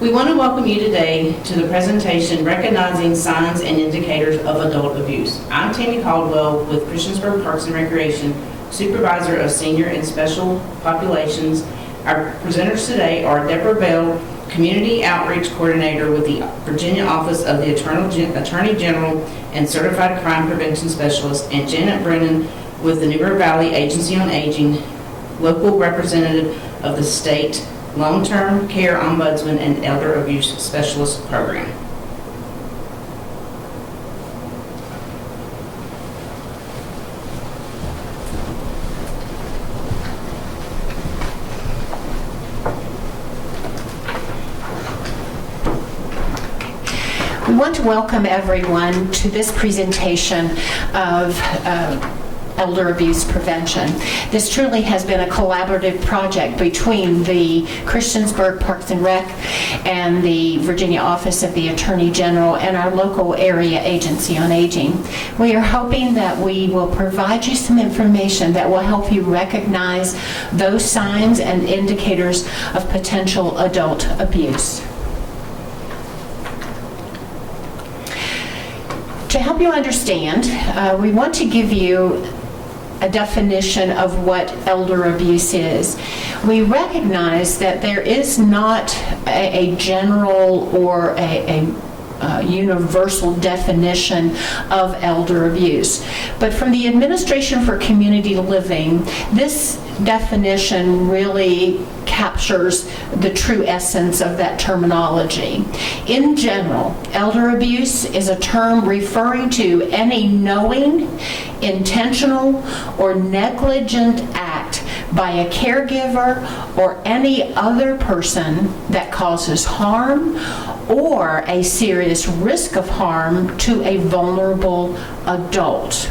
We want to welcome you today to the presentation Recognizing Signs and Indicators of Adult Abuse. I'm Tammy Caldwell with Christiansburg Parks and Recreation, Supervisor of Senior and Special Populations. Our presenters today are Deborah Bell, Community Outreach Coordinator with the Virginia Office of the Attorney General and Certified Crime Prevention Specialist, and Janet Brennan with the New River Valley Agency on Aging, local representative of the state Long-Term Care Ombudsman and Elder Abuse Specialist Program. We want to welcome everyone to this presentation of elder abuse prevention. This truly has been a collaborative project between the Christiansburg Parks and Rec and the Virginia Office of the Attorney General and our local area agency on aging. We are hoping that we will provide you some information that will help you recognize those signs and indicators of potential adult abuse. To help you understand, we want to give you a definition of what elder abuse is. We recognize that there is not a general or a universal definition of elder abuse. But from the Administration for Community Living, this definition really captures the true essence of that terminology. In general, elder abuse is a term referring to any knowing, intentional, or negligent act by a caregiver or any other person that causes harm or a serious risk of harm to a vulnerable adult.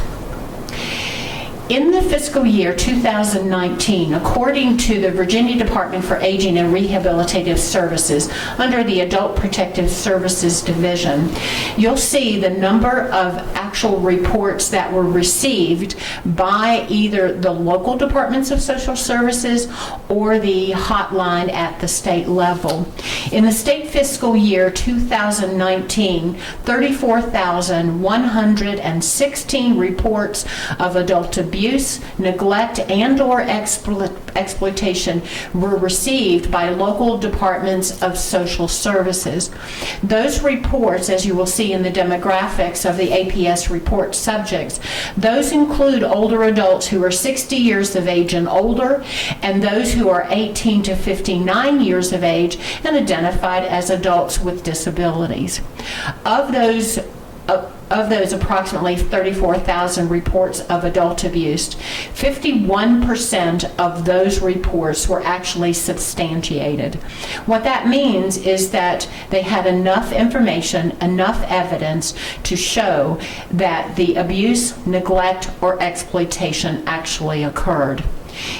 In the fiscal year 2019, according to the Virginia Department for Aging and Rehabilitative Services, under the Adult Protective Services Division, you'll see the number of actual reports that were received by either the local departments of social services or the hotline at the state level. In the state fiscal year 2019, 34,116 reports of adult abuse, neglect, and/or exploitation were received by local departments of social services. Those reports, as you will see in the demographics of the APS report subjects, those include older adults who are 60 years of age and older, and those who are 18 to 59 years of age and identified as adults with disabilities. Of those approximately 34,000 reports of adult abuse, 51% of those reports were actually substantiated. What that means is that they had enough information, enough evidence to show that the abuse, neglect, or exploitation actually occurred.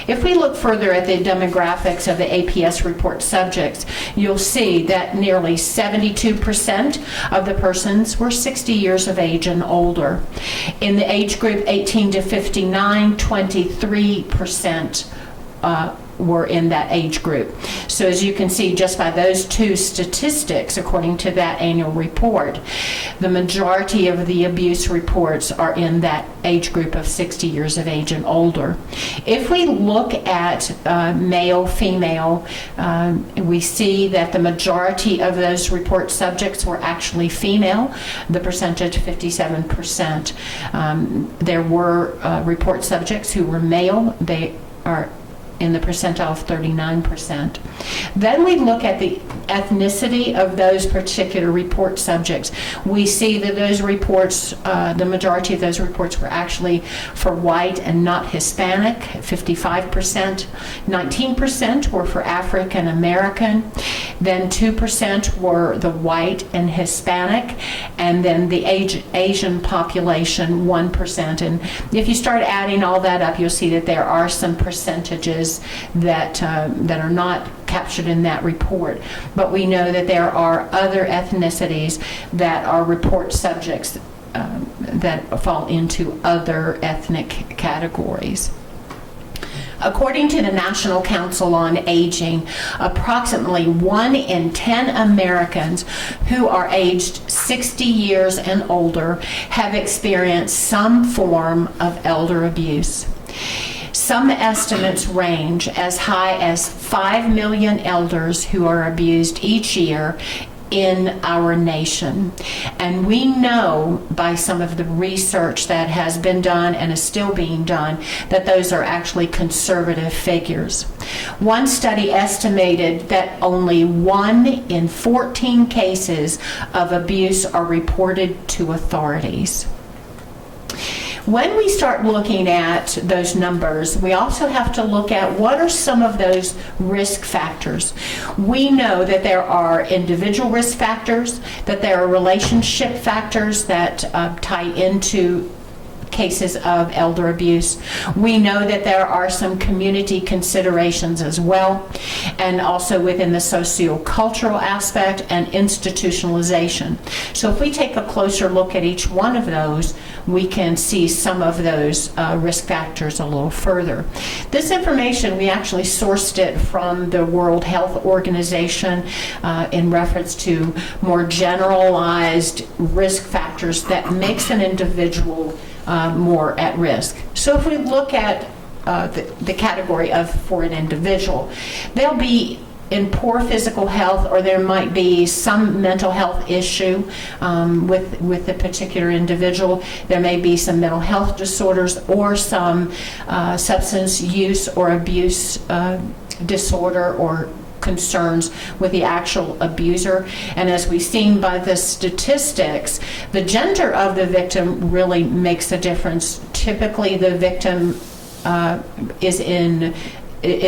If we look further at the demographics of the APS report subjects, you'll see that nearly 72% of the persons were 60 years of age and older. In the age group 18 to 59, 23% were in that age group. So as you can see, just by those two statistics, according to that annual report, the majority of the abuse reports are in that age group of 60 years of age and older. If we look at male, female, we see that the majority of those report subjects were actually female, the percentage 57%. There were report subjects who were male. They are in the percentile of 39%. Then we look at the ethnicity of those particular report subjects. We see that those reports, the majority of those reports were actually for white and not Hispanic, 55%. 19% were for African American. Then 2% were the white and Hispanic. And then the Asian population, 1%. And if you start adding all that up, you'll see that there are some percentages that are not captured in that report. But we know that there are other ethnicities that are report subjects that fall into other ethnic categories. According to the National Council on Aging, approximately 1 in 10 Americans who are aged 60 years and older have experienced some form of elder abuse. Some estimates range as high as 5 million elders who are abused each year in our nation. And we know by some of the research that has been done and is still being done that those are actually conservative figures. One study estimated that only 1 in 14 cases of abuse are reported to authorities. When we start looking at those numbers, we also have to look at what are some of those risk factors. We know that there are individual risk factors, that there are relationship factors that tie into cases of elder abuse. We know that there are some community considerations as well, and also within the sociocultural aspect and institutionalization. So if we take a closer look at each one of those, we can see some of those risk factors a little further. This information, we actually sourced it from the World Health Organization in reference to more generalized risk factors that makes an individual more at risk. So if we look at the category of for an individual, they'll be in poor physical health, or there might be some mental health issue with the particular individual. There may be some mental health disorders or some substance use or abuse disorder or concerns with the actual abuser. And as we've seen by the statistics, the gender of the victim really makes a difference. Typically the victim is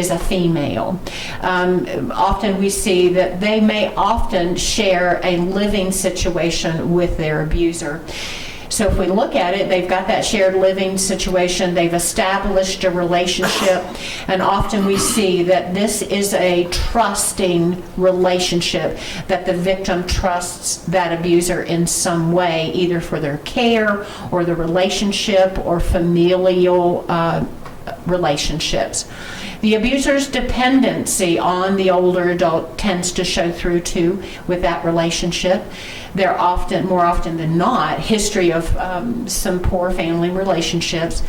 a female. Often we see that they may often share a living situation with their abuser. So if we look at it, they've got that shared living situation, they've established a relationship, and often we see that this is a trusting relationship, that the victim trusts that abuser in some way, either for their care or the relationship or familial relationships. The abuser's dependency on the older adult tends to show through too with that relationship. There often, more often than not, history of some poor family relationships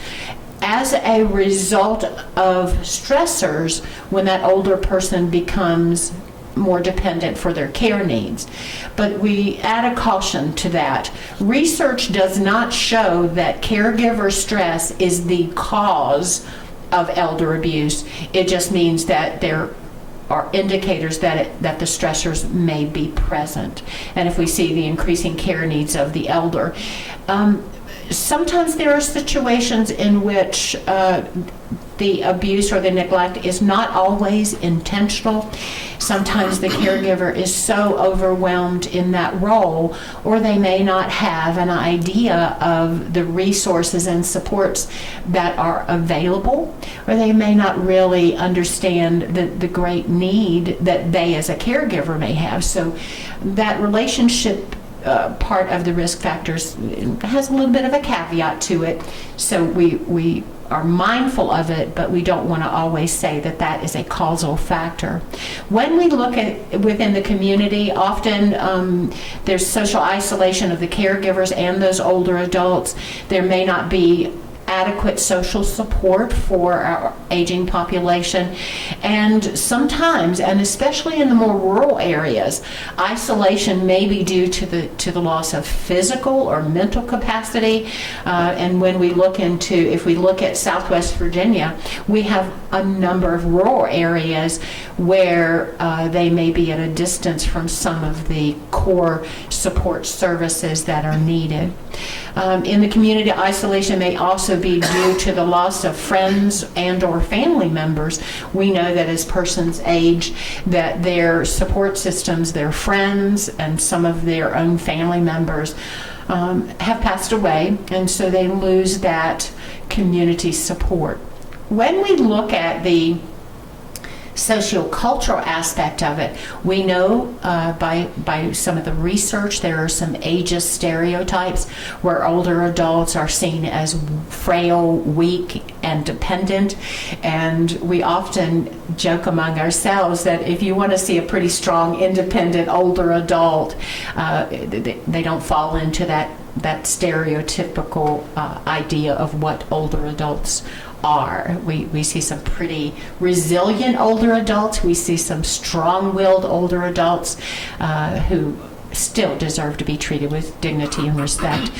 as a result of stressors when that older person becomes more dependent for their care needs. But we add a caution to that. Research does not show that caregiver stress is the cause of elder abuse. It just means that there are indicators that the stressors may be present. And if we see the increasing care needs of the elder, sometimes there are situations in which the abuse or the neglect is not always intentional. Sometimes the caregiver is so overwhelmed in that role, or they may not have an idea of the resources and supports that are available, or they may not really understand the great need that they as a caregiver may have. So that relationship part of the risk factors has a little bit of a caveat to it. So we are mindful of it, but we don't want to always say that that is a causal factor. When we look at within the community, often there's social isolation of the caregivers and those older adults. There may not be adequate social support for our aging population, and sometimes, and especially in the more rural areas, isolation may be due to the loss of physical or mental capacity. And when we look into, if we look at Southwest Virginia, we have a number of rural areas where they may be at a distance from some of the core support services that are needed. In the community, isolation may also be due to the loss of friends and or family members. We know that as persons age, that their support systems, their friends, and some of their own family members have passed away, and so they lose that community support. When we look at the sociocultural aspect of it, we know by some of the research there are some ageist stereotypes where older adults are seen as frail, weak, and dependent. And we often joke among ourselves that if you want to see a pretty strong, independent older adult, they don't fall into that stereotypical idea of what older adults are. We see some pretty resilient older adults. We see some strong-willed older adults who still deserve to be treated with dignity and respect.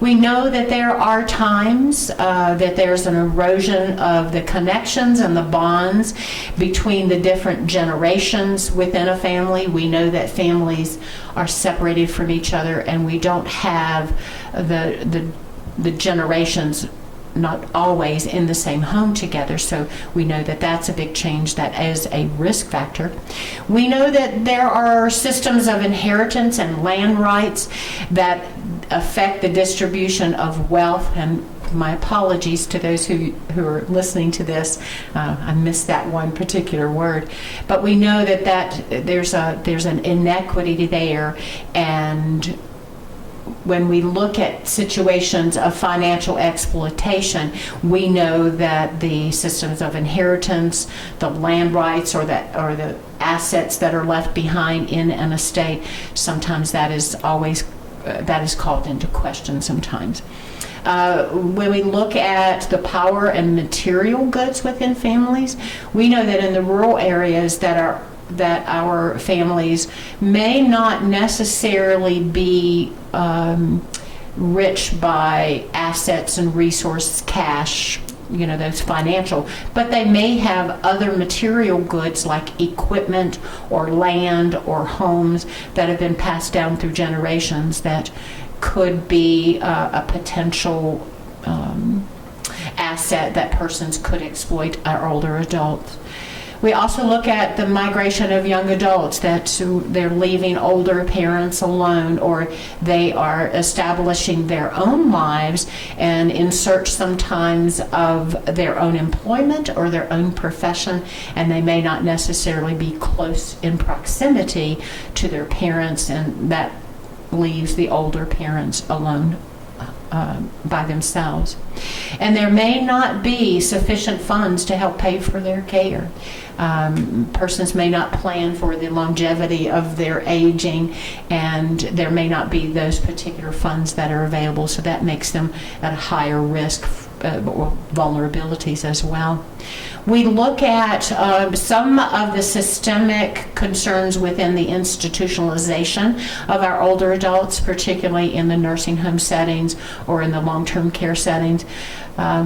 We know that there are times that there's an erosion of the connections and the bonds between the different generations within a family. We know that families are separated from each other, and we don't have the generations not always in the same home together. So we know that that's a big change that is a risk factor. We know that there are systems of inheritance and land rights that affect the distribution of wealth. And my apologies to those who are listening to this. I missed that one particular word. But we know that there's an inequity there, and when we look at situations of financial exploitation, we know that the systems of inheritance, the land rights, or the assets that are left behind in an estate, sometimes that is called into question sometimes. When we look at the power and material goods within families, we know that in the rural areas that our families may not necessarily be rich by assets and resources, cash, those financial, but they may have other material goods like equipment or land or homes that have been passed down through generations that could be a potential asset that persons could exploit, our older adults. We also look at the migration of young adults, that they're leaving older parents alone, or they are establishing their own lives and in search sometimes of their own employment or their own profession, and they may not necessarily be close in proximity to their parents, and that leaves the older parents alone by themselves. And there may not be sufficient funds to help pay for their care. Persons may not plan for the longevity of their aging, and there may not be those particular funds that are available, so that makes them at a higher risk or vulnerabilities as well. We look at some of the systemic concerns within the institutionalization of our older adults, particularly in the nursing home settings or in the long-term care settings.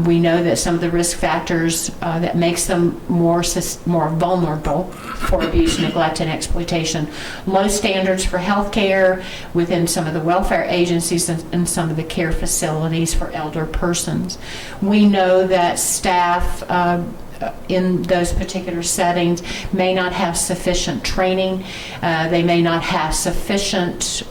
We know that some of the risk factors that makes them more vulnerable for abuse, neglect, and exploitation. Low standards for health care within some of the welfare agencies and some of the care facilities for elder persons. We know that staff in those particular settings may not have sufficient training. They may not have sufficient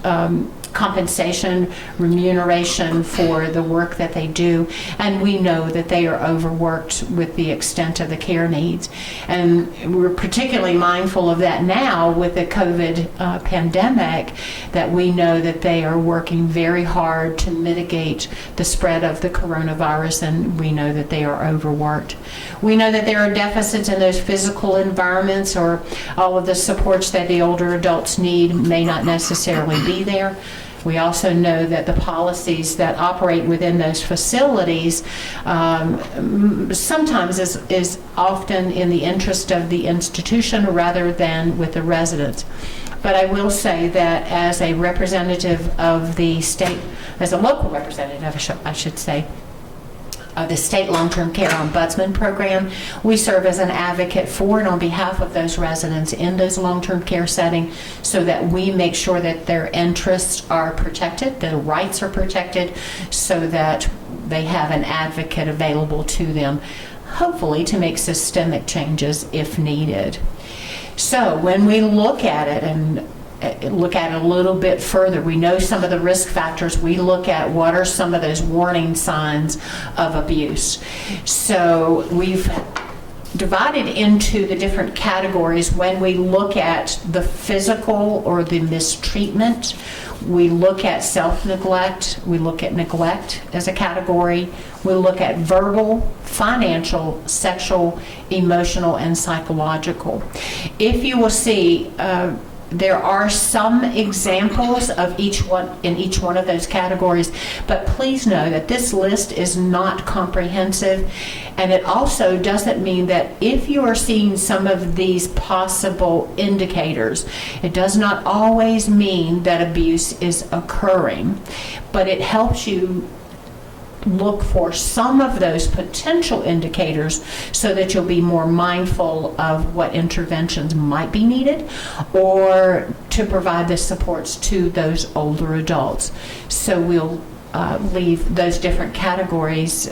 compensation, remuneration for the work that they do, and we know that they are overworked with the extent of the care needs. And we're particularly mindful of that now with the COVID pandemic, that we know that they are working very hard to mitigate the spread of the coronavirus, and we know that they are overworked. We know that there are deficits in those physical environments, or all of the supports that the older adults need may not necessarily be there. We also know that the policies that operate within those facilities sometimes is often in the interest of the institution rather than with the residents. But I will say that as a representative of the state, as a local representative, I should say, of the State Long-Term Care Ombudsman Program, we serve as an advocate for and on behalf of those residents in those long-term care settings, so that we make sure that their interests are protected, their rights are protected, so that they have an advocate available to them, hopefully to make systemic changes if needed. So when we look at it and look at it a little bit further, we know some of the risk factors. We look at what are some of those warning signs of abuse. So we've divided into the different categories when we look at the physical or the mistreatment. We look at self-neglect, we look at neglect as a category, we look at verbal, financial, sexual, emotional, and psychological. If you will see, there are some examples of each one of those categories, but please know that this list is not comprehensive, and it also doesn't mean that if you are seeing some of these possible indicators, it does not always mean that abuse is occurring, but it helps you look for some of those potential indicators so that you'll be more mindful of what interventions might be needed or to provide the supports to those older adults. So we'll leave those different categories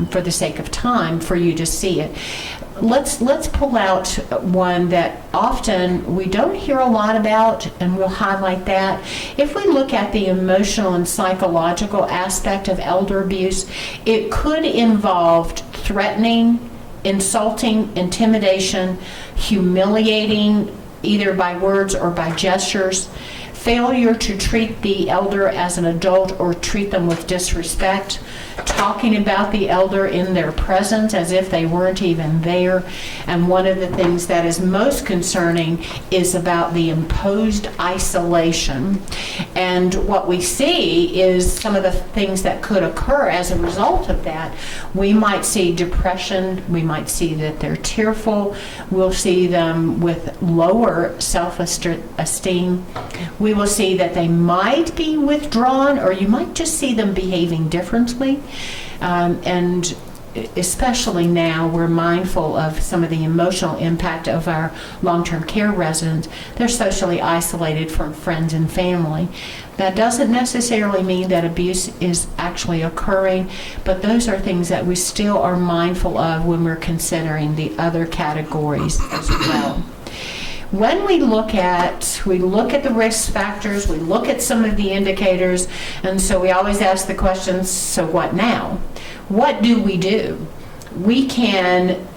for the sake of time for you to see it. Let's pull out one that often we don't hear a lot about, and we'll highlight that. If we look at the emotional and psychological aspect of elder abuse, it could involve threatening, insulting, intimidation, humiliating, either by words or by gestures, failure to treat the elder as an adult or treat them with disrespect, talking about the elder in their presence as if they weren't even there. And one of the things that is most concerning is about the imposed isolation. And what we see is some of the things that could occur as a result of that. We might see depression, we might see that they're tearful, we'll see them with lower self-esteem, we will see that they might be withdrawn, or you might just see them behaving differently. And especially now, we're mindful of some of the emotional impact of our long-term care residents. They're socially isolated from friends and family. That doesn't necessarily mean that abuse is actually occurring, but those are things that we still are mindful of when we're considering the other categories as well. When we look at the risk factors, we look at some of the indicators, and so we always ask the questions, so what now? What do? We can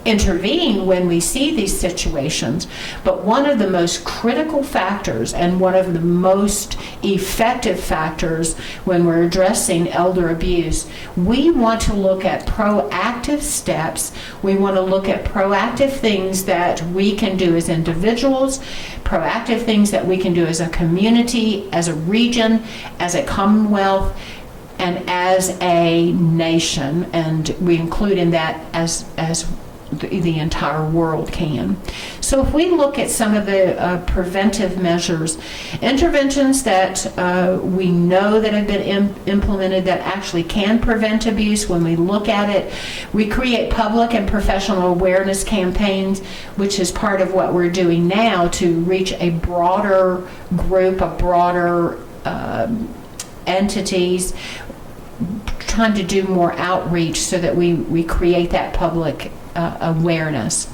intervene when we see these situations, but one of the most critical factors and one of the most effective factors when we're addressing elder abuse, we want to look at proactive steps. We want to look at proactive things that we can do as individuals, proactive things that we can do as a community, as a region, as a commonwealth, and as a nation, and we include in that as the entire world can. So if we look at some of the preventive measures, interventions that we know that have been implemented that actually can prevent abuse, when we look at it, we create public and professional awareness campaigns, which is part of what we're doing now to reach a broader group, a broader entities, trying to do more outreach so that we create that public awareness.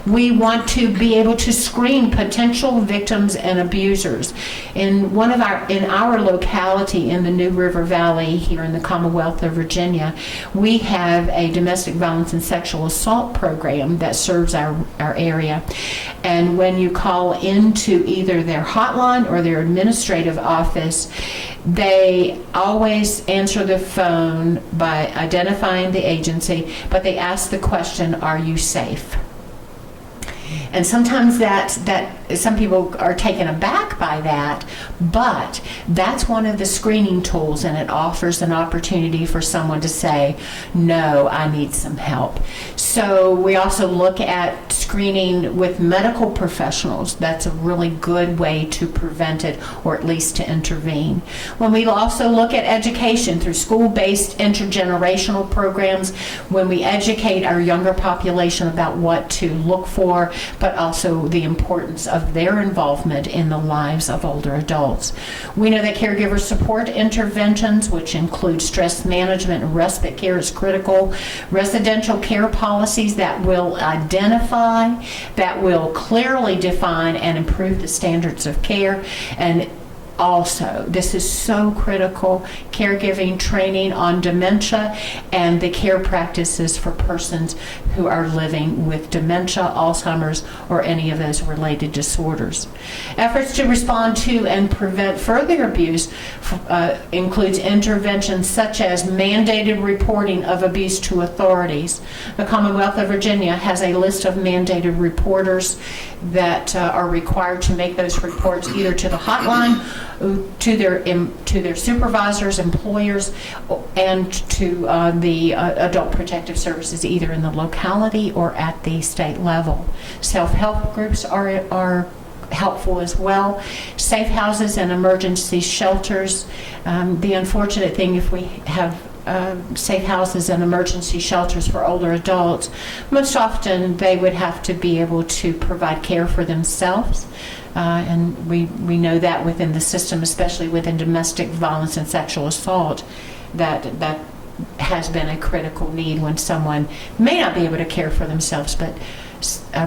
We want to be able to screen potential victims and abusers. In our locality in the New River Valley here in the Commonwealth of Virginia, we have a domestic violence and sexual assault program that serves our area. And when you call into either their hotline or their administrative office, they always answer the phone by identifying the agency, but they ask the question, are you safe? And sometimes that some people are taken aback by that, but that's one of the screening tools, and it offers an opportunity for someone to say, no, I need some help. So we also look at screening with medical professionals. That's a really good way to prevent it, or at least to intervene. When we also look at education through school-based intergenerational programs, when we educate our younger population about what to look for, but also the importance of their involvement in the lives of older adults. We know that caregiver support interventions, which include stress management and respite care, is critical. Residential care policies that will identify, that will clearly define and improve the standards of care, and also, this is so critical, caregiving training on dementia and the care practices for persons who are living with dementia, Alzheimer's, or any of those related disorders. Efforts to respond to and prevent further abuse includes interventions such as mandated reporting of abuse to authorities. The Commonwealth of Virginia has a list of mandated reporters that are required to make those reports either to the hotline, to their supervisors, employers, and to the Adult Protective Services, either in the locality or at the state level. Self-help groups are helpful as well. Safe houses and emergency shelters. The unfortunate thing, if we have safe houses and emergency shelters for older adults, most often they would have to be able to provide care for themselves. And we know that within the system, especially within domestic violence and sexual assault, that has been a critical need when someone may not be able to care for themselves, but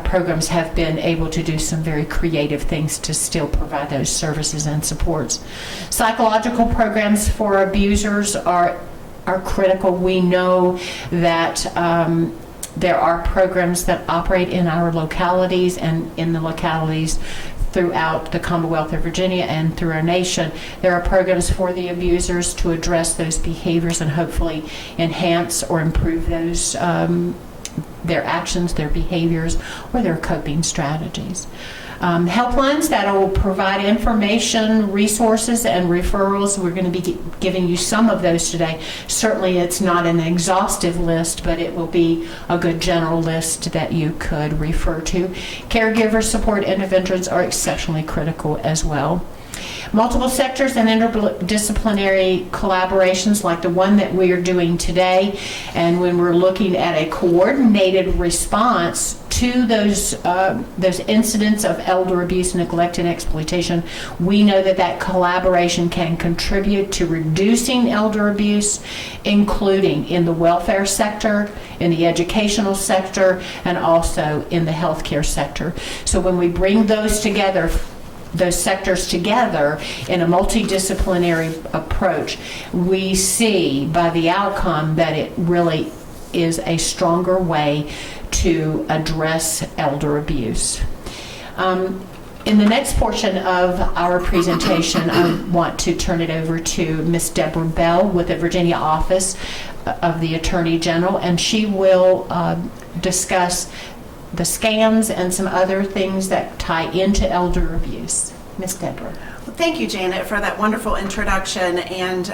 programs have been able to do some very creative things to still provide those services and supports. Psychological programs for abusers are critical. We know that there are programs that operate in our localities and in the localities throughout the Commonwealth of Virginia and through our nation. There are programs for the abusers to address those behaviors and hopefully enhance or improve those their actions, their behaviors, or their coping strategies. Helplines that will provide information, resources, and referrals. We're going to be giving you some of those today. Certainly it's not an exhaustive list, but it will be a good general list that you could refer to. Caregiver support interventions are exceptionally critical as well. Multiple sectors and interdisciplinary collaborations like the one that we are doing today, and when we're looking at a coordinated response to those incidents of elder abuse, neglect, and exploitation, we know that collaboration can contribute to reducing elder abuse, including in the welfare sector, in the educational sector, and also in the healthcare sector. So when we bring those sectors together in a multidisciplinary approach, we see by the outcome that it really is a stronger way to address elder abuse. In the next portion of our presentation, I want to turn it over to Ms. Deborah Bell with the Virginia Office of the Attorney General, and she will discuss the scams and some other things that tie into elder abuse. Ms. Deborah. Well, thank you, Janet, for that wonderful introduction and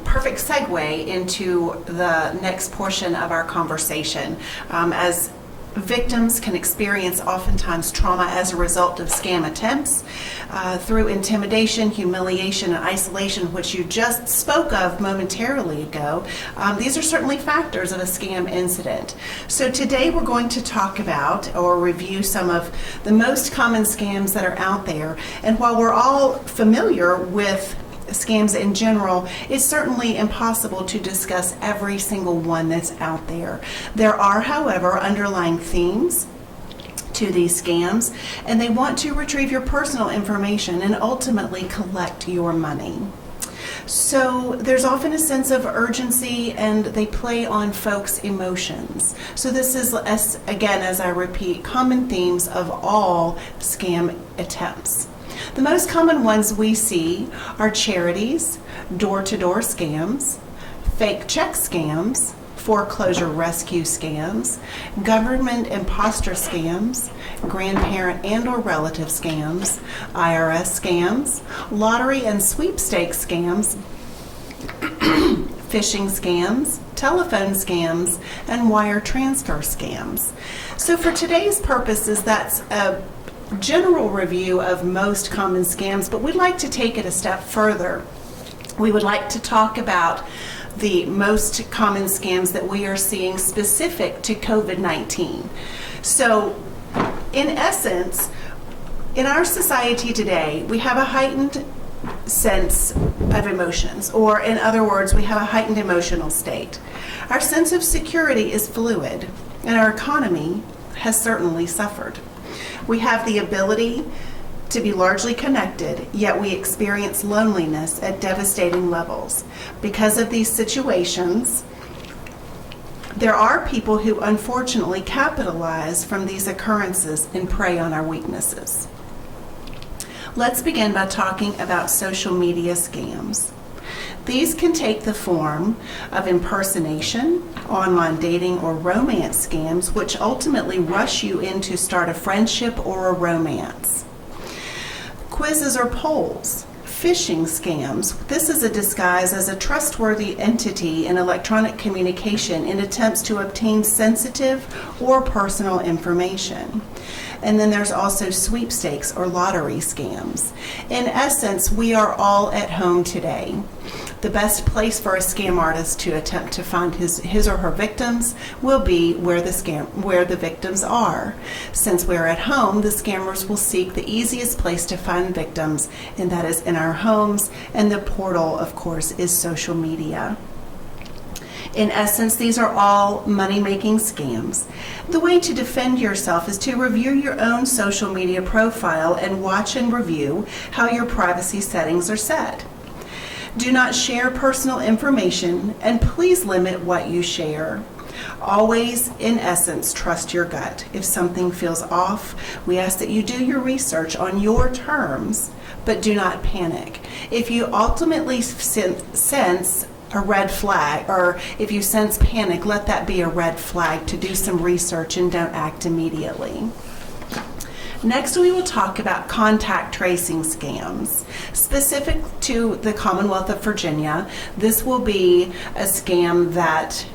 perfect segue into the next portion of our conversation. As victims can experience oftentimes trauma as a result of scam attempts through intimidation, humiliation, and isolation, which you just spoke of momentarily ago. These are certainly factors of a scam incident. So today we're going to talk about or review some of the most common scams that are out there. And while we're all familiar with scams in general, it's certainly impossible to discuss every single one that's out there. There are, however, underlying themes to these scams, and they want to retrieve your personal information and ultimately collect your money. So there's often a sense of urgency, and they play on folks' emotions. So this is, again, as I repeat, common themes of all scam attempts. The most common ones we see are charities, door-to-door scams, fake check scams, foreclosure rescue scams, government imposter scams, grandparent and or relative scams, IRS scams, lottery and sweepstakes scams, phishing scams, telephone scams, and wire transfer scams. So for today's purposes, that's a general review of most common scams, but we'd like to take it a step further. We would like to talk about the most common scams that we are seeing specific to COVID-19. So, in essence, in our society today, we have a heightened sense of emotions, or in other words, we have a heightened emotional state. Our sense of security is fluid, and our economy has certainly suffered. We have the ability to be largely connected, yet we experience loneliness at devastating levels. Because of these situations, there are people who unfortunately capitalize from these occurrences and prey on our weaknesses. Let's begin by talking about social media scams. These can take the form of impersonation, online dating, or romance scams, which ultimately rush you in to start a friendship or a romance. Quizzes or polls. Phishing scams. This is a disguise as a trustworthy entity in electronic communication in attempts to obtain sensitive or personal information. And then there's also sweepstakes or lottery scams. In essence, we are all at home today. The best place for a scam artist to attempt to find his or her victims will be where the victims are. Since we're at home, the scammers will seek the easiest place to find victims, and that is in our homes, and the portal, of course, is social media. In essence, these are all money-making scams. The way to defend yourself is to review your own social media profile and watch and review how your privacy settings are set. Do not share personal information, and please limit what you share. Always, in essence, trust your gut. If something feels off, we ask that you do your research on your terms, but do not panic. If you ultimately sense a red flag, or if you sense panic, let that be a red flag to do some research and don't act immediately. Next, we will talk about contact tracing scams. Specific to the Commonwealth of Virginia, this will be a scam that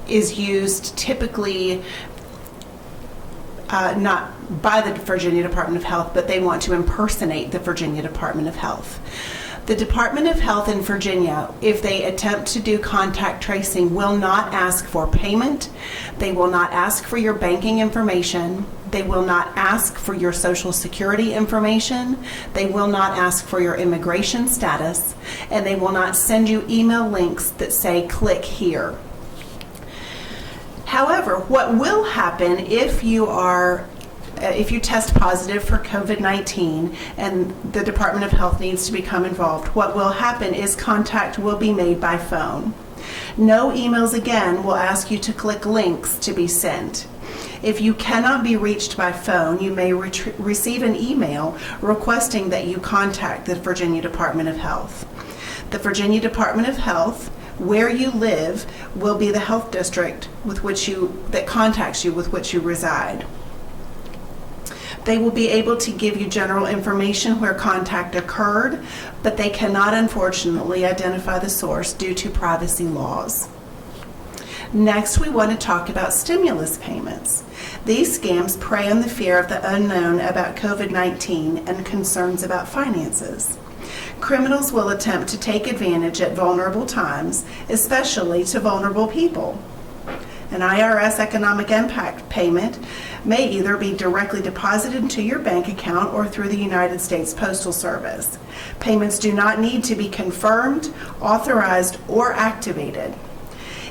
is used typically not by the Virginia Department of Health, but they want to impersonate the Virginia Department of Health. The Department of Health in Virginia, if they attempt to do contact tracing, will not ask for payment. They will not ask for your banking information. They will not ask for your social security information. They will not ask for your immigration status. And they will not send you email links that say, click here. However, what will happen if you test positive for COVID-19 and the Department of Health needs to become involved, what will happen is contact will be made by phone. No emails again will ask you to click links to be sent. If you cannot be reached by phone, you may receive an email requesting that you contact the Virginia Department of Health. The Virginia Department of Health, where you live, will be the health district that contacts you with which you reside. They will be able to give you general information where contact occurred, but they cannot, unfortunately, identify the source due to privacy laws. Next, we want to talk about stimulus payments. These scams prey on the fear of the unknown about COVID-19 and concerns about finances. Criminals will attempt to take advantage at vulnerable times, especially to vulnerable people. An IRS economic impact payment may either be directly deposited into your bank account or through the United States Postal Service. Payments do not need to be confirmed, authorized, or activated.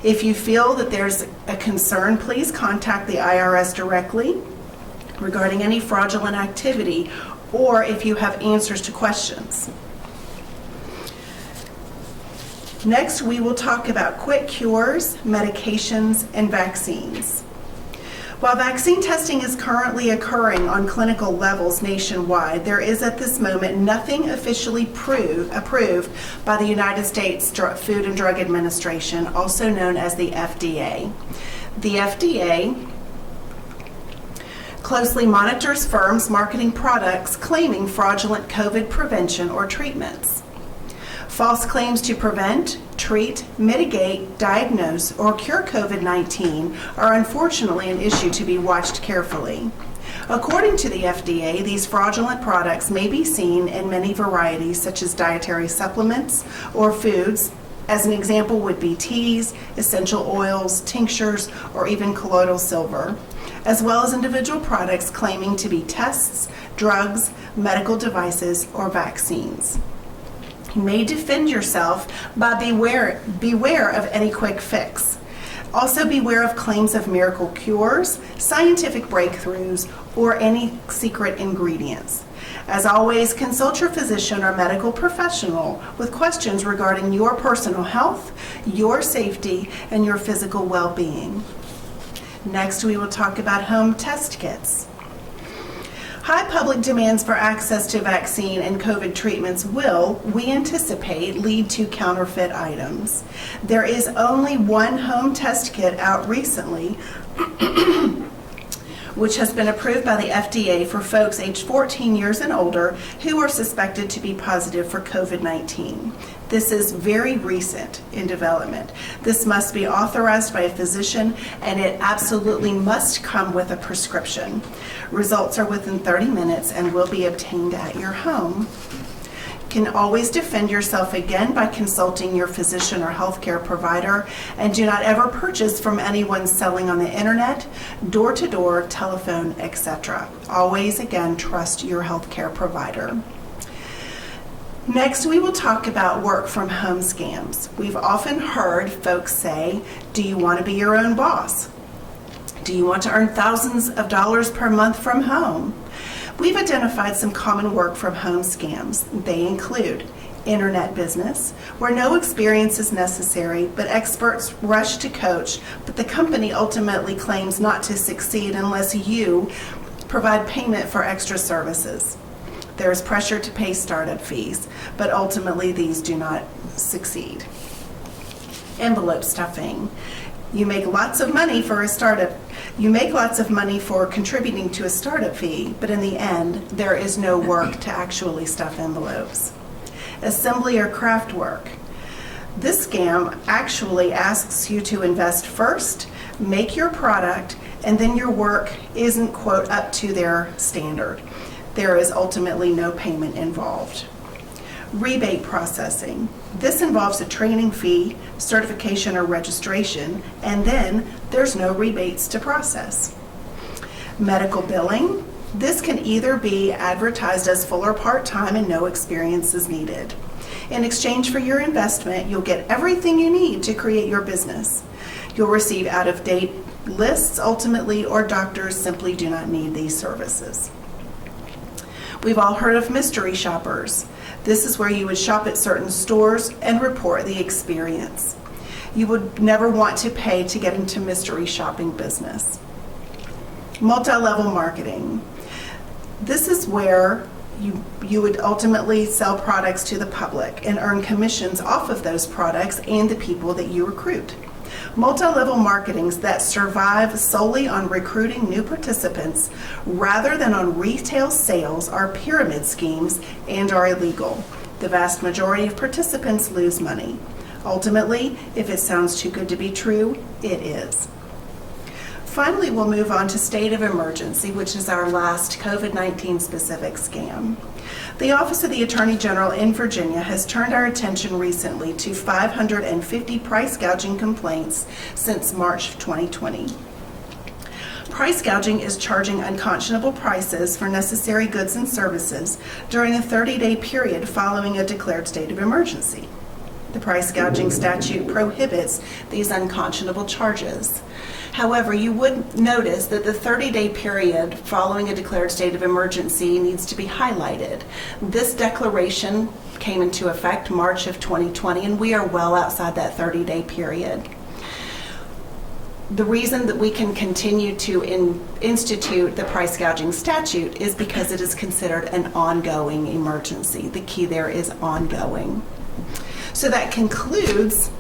If you feel that there's a concern, please contact the IRS directly regarding any fraudulent activity, or if you have answers to questions. Next, we will talk about quick cures, medications, and vaccines. While vaccine testing is currently occurring on clinical levels nationwide, there is at this moment nothing officially approved by the United States Food and Drug Administration, also known as the FDA. The FDA closely monitors firms marketing products claiming fraudulent COVID prevention or treatments. False claims to prevent, treat, mitigate, diagnose, or cure COVID-19 are unfortunately an issue to be watched carefully. According to the FDA, these fraudulent products may be seen in many varieties, such as dietary supplements or foods. As an example would be teas, essential oils, tinctures, or even colloidal silver, as well as individual products claiming to be tests, drugs, medical devices, or vaccines. You may defend yourself by beware of any quick fix. Also beware of claims of miracle cures, scientific breakthroughs, or any secret ingredients. As always, consult your physician or medical professional with questions regarding your personal health, your safety, and your physical well-being. Next, we will talk about home test kits. High public demands for access to vaccine and COVID treatments will, we anticipate, lead to counterfeit items. There is only one home test kit out recently which has been approved by the FDA for folks aged 14 years and older who are suspected to be positive for COVID-19. This is very recent in development. This must be authorized by a physician, and it absolutely must come with a prescription. Results are within 30 minutes and will be obtained at your home. You can always defend yourself again by consulting your physician or healthcare provider, and do not ever purchase from anyone selling on the internet, door-to-door, telephone, etc. Always, again, trust your healthcare provider. Next, we will talk about work from home scams. We've often heard folks say, do you want to be your own boss? Do you want to earn thousands of dollars per month from home? We've identified some common work from home scams. They include internet business, where no experience is necessary, but experts rush to coach, but the company ultimately claims not to succeed unless you provide payment for extra services. There is pressure to pay startup fees, but ultimately these do not succeed. Envelope stuffing. You make lots of money for a startup. You make lots of money for contributing to a startup fee, but in the end, there is no work to actually stuff envelopes. Assembly or craft work. This scam actually asks you to invest first, make your product, and then your work isn't, quote, up to their standard. There is ultimately no payment involved. Rebate processing. This involves a training fee, certification or registration, and then there's no rebates to process. Medical billing. This can either be advertised as full or part-time and no experience is needed. In exchange for your investment, you'll get everything you need to create your business. You'll receive out-of-date lists ultimately, or doctors simply do not need these services. We've all heard of mystery shoppers. This is where you would shop at certain stores and report the experience. You would never want to pay to get into mystery shopping business. Multi-level marketing. This is where you would ultimately sell products to the public and earn commissions off of those products and the people that you recruit. Multi-level marketings that survive solely on recruiting new participants rather than on retail sales are pyramid schemes and are illegal. The vast majority of participants lose money. Ultimately, if it sounds too good to be true, it is. Finally, we'll move on to state of emergency, which is our last COVID-19 specific scam. The Office of the Attorney General in Virginia has turned our attention recently to 550 price gouging complaints since March of 2020. Price gouging is charging unconscionable prices for necessary goods and services during a 30-day period following a declared state of emergency. The price gouging statute prohibits these unconscionable charges. However, you would notice that the 30-day period following a declared state of emergency needs to be highlighted. This declaration came into effect March of 2020, and we are well outside that 30-day period. The reason that we can continue to institute the price gouging statute is because it is considered an ongoing emergency. The key there is ongoing. So that concludes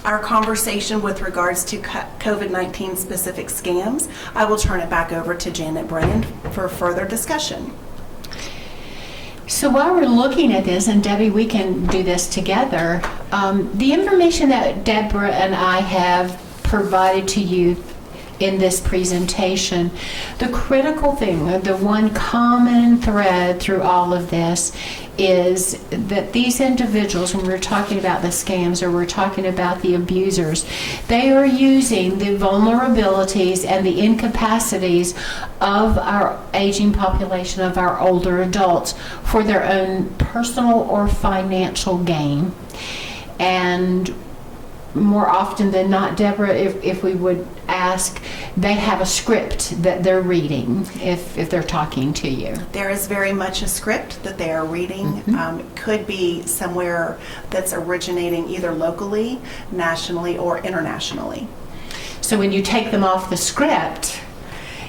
our conversation with regards to COVID-19 specific scams. I will turn it back over to Janet Brennan for further discussion. So while we're looking at this, and Debbie, we can do this together, the information that Deborah and I have provided to you in this presentation, the critical thing, the one common thread through all of this is that these individuals, when we're talking about the scams or we're talking about the abusers, they are using the vulnerabilities and the incapacities of our aging population, of our older adults, for their own personal or financial gain. And more often than not, Deborah, if we would ask, they have a script that they're reading if they're talking to you. There is very much a script that they are reading. It could be somewhere that's originating either locally, nationally, or internationally. So when you take them off the script,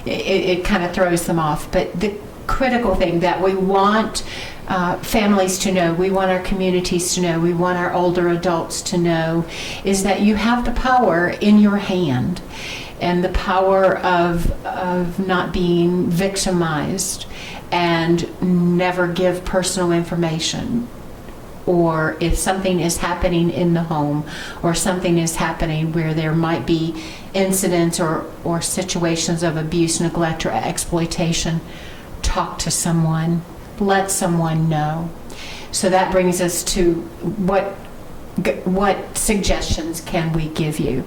it kind of throws them off. But the critical thing that we want families to know, we want our communities to know, we want our older adults to know, is that you have the power in your hand, and the power of not being victimized, and never give personal information. Or if something is happening in the home, or something is happening where there might be incidents or situations of abuse, neglect, or exploitation, talk to someone, let someone know. So that brings us to what suggestions can we give you?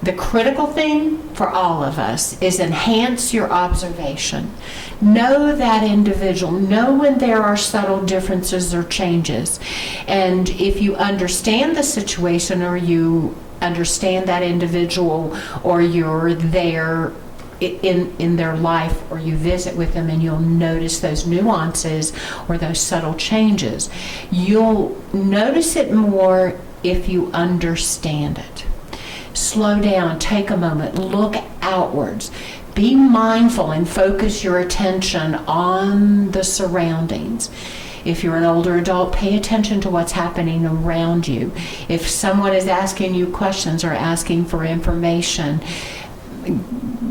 The critical thing for all of us is enhance your observation. Know that individual. Know when there are subtle differences or changes. And if you understand the situation, or you understand that individual, or you're there in their life, or you visit with them, and you'll notice those nuances or those subtle changes, you'll notice it more if you understand it. Slow down, take a moment, look outwards. Be mindful and focus your attention on the surroundings. If you're an older adult, pay attention to what's happening around you. If someone is asking you questions or asking for information,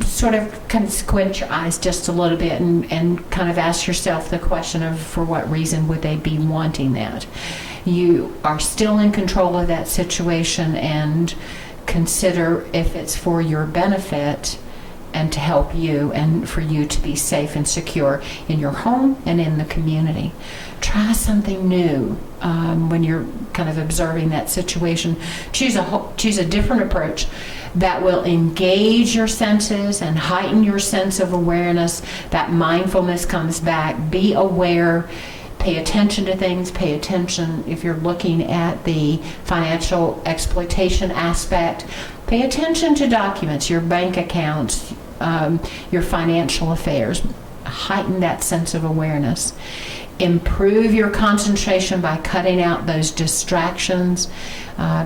sort of kind of squint your eyes just a little bit and kind of ask yourself the question of, for what reason would they be wanting that? You are still in control of that situation, and consider if it's for your benefit and to help you and for you to be safe and secure in your home and in the community. Try something new when you're kind of observing that situation. Choose a different approach that will engage your senses and heighten your sense of awareness. That mindfulness comes back. Be aware. Pay attention to things. Pay attention if you're looking at the financial exploitation aspect. Pay attention to documents, your bank accounts, your financial affairs. Heighten that sense of awareness. Improve your concentration by cutting out those distractions.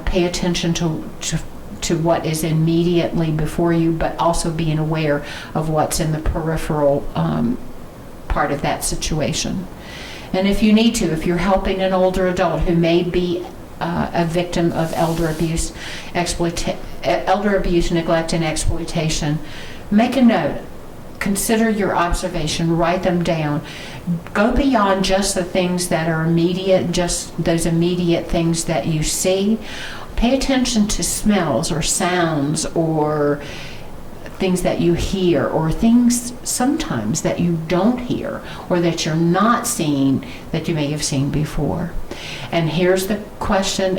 Pay attention to what is immediately before you, but also being aware of what's in the peripheral part of that situation. And if you need to, if you're helping an older adult who may be a victim of elder abuse, neglect, and exploitation, make a note. Consider your observation. Write them down. Go beyond just the things that are immediate, just those immediate things that you see. Pay attention to smells or sounds or things that you hear, or things sometimes that you don't hear or that you're not seeing that you may have seen before. And here's the question,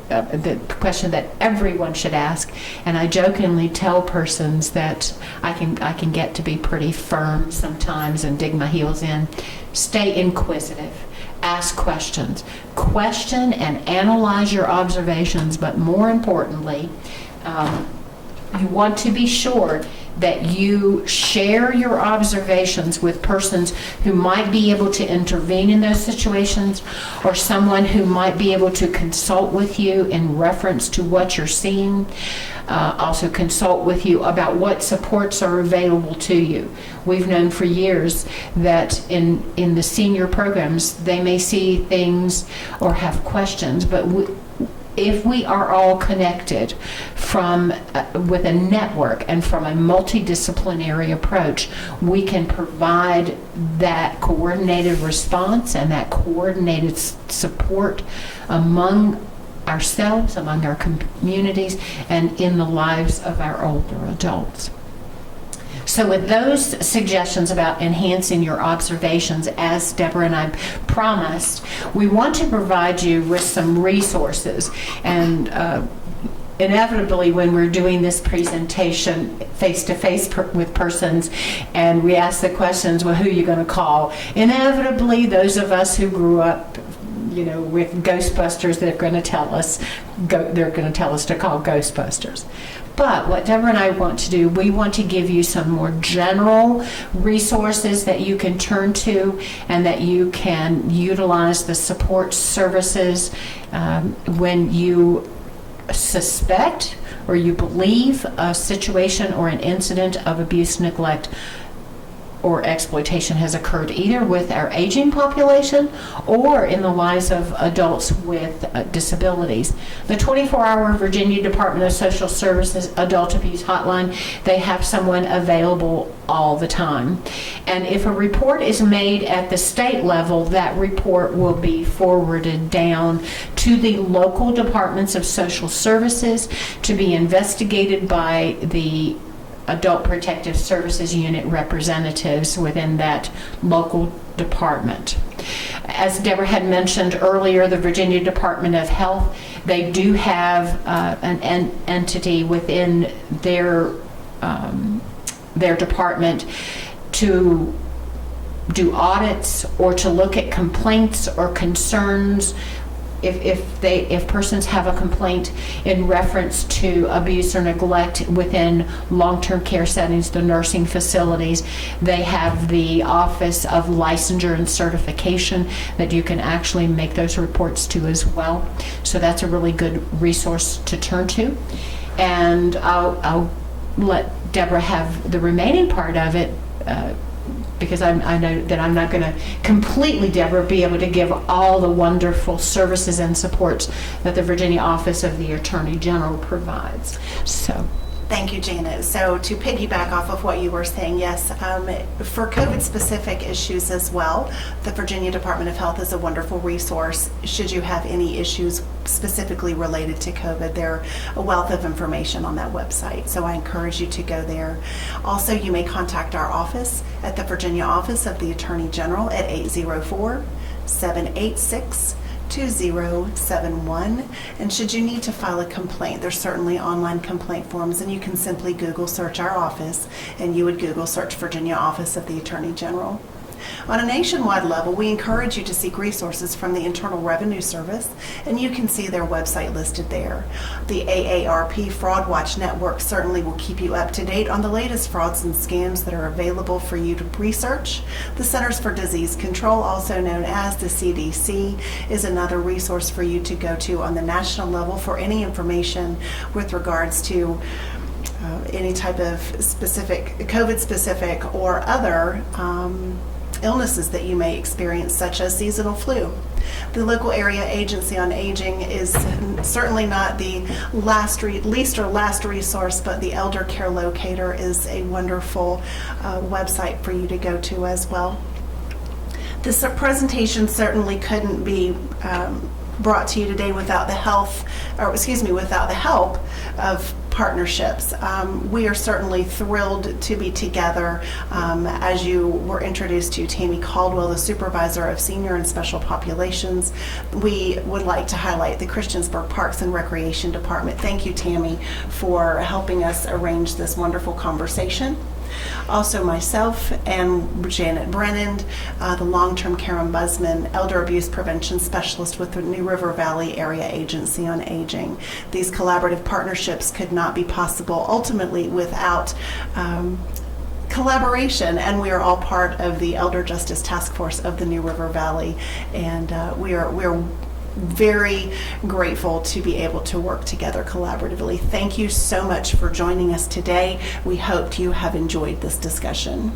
the question that everyone should ask, and I jokingly tell persons that I can get to be pretty firm sometimes and dig my heels in. Stay inquisitive. Ask questions. Question and analyze your observations, but more importantly, you want to be sure that you share your observations with persons who might be able to intervene in those situations, or someone who might be able to consult with you in reference to what you're seeing. Also consult with you about what supports are available to you. We've known for years that in the senior programs, they may see things or have questions, but if we are all connected with a network and from a multidisciplinary approach, we can provide that coordinated response and that coordinated support among ourselves, among our communities, and in the lives of our older adults. So with those suggestions about enhancing your observations, as Deborah and I promised, we want to provide you with some resources. And inevitably, when we're doing this presentation face-to-face with persons, and we ask the questions, well, who are you going to call? Inevitably, those of us who grew up with Ghostbusters, they're going to tell us to call Ghostbusters. But what Deborah and I want to do, we want to give you some more general resources that you can turn to and that you can utilize the support services when you suspect or you believe a situation or an incident of abuse, neglect, or exploitation has occurred either with our aging population or in the lives of adults with disabilities. The 24-hour Virginia Department of Social Services Adult Abuse Hotline, they have someone available all the time. And if a report is made at the state level, that report will be forwarded down to the local departments of social services to be investigated by the Adult Protective Services Unit representatives within that local department. As Deborah had mentioned earlier, the Virginia Department of Health, they do have an entity within their department to do audits or to look at complaints or concerns. If persons have a complaint in reference to abuse or neglect within long-term care settings, the nursing facilities, they have the Office of Licensure and Certification that you can actually make those reports to as well. So that's a really good resource to turn to. And I'll let Deborah have the remaining part of it, because I know that I'm not going to completely, Deborah, be able to give all the wonderful services and supports that the Virginia Office of the Attorney General provides. So. Thank you, Janet. So to piggyback off of what you were saying, yes, for COVID-specific issues as well, the Virginia Department of Health is a wonderful resource. Should you have any issues specifically related to COVID, there's a wealth of information on that website. So I encourage you to go there. Also, you may contact our office at the Virginia Office of the Attorney General at 804-786-2071. And should you need to file a complaint, there's certainly online complaint forms, and you can simply Google search our office, and you would Google search Virginia Office of the Attorney General. On a nationwide level, we encourage you to seek resources from the Internal Revenue Service, and you can see their website listed there. The AARP Fraud Watch Network certainly will keep you up to date on the latest frauds and scams that are available for you to research. The Centers for Disease Control, also known as the CDC, is another resource for you to go to on the national level for any information with regards to any type of specific, COVID-specific or other illnesses that you may experience, such as seasonal flu. The local area agency on aging is certainly not the least resource, but the Elder Care Locator is a wonderful website for you to go to as well. This presentation certainly couldn't be brought to you today without the help of partnerships. We are certainly thrilled to be together. As you were introduced to Tammy Caldwell, the Supervisor of Senior and Special Populations, we would like to highlight the Christiansburg Parks and Recreation Department. Thank you, Tammy, for helping us arrange this wonderful conversation. Also myself and Janet Brennan, the long-term care ombudsman, elder abuse prevention specialist with the New River Valley Area Agency on Aging. These collaborative partnerships could not be possible ultimately without collaboration, and we are all part of the Elder Justice Task Force of the New River Valley, and we are very grateful to be able to work together collaboratively. Thank you so much for joining us today. We hope you have enjoyed this discussion.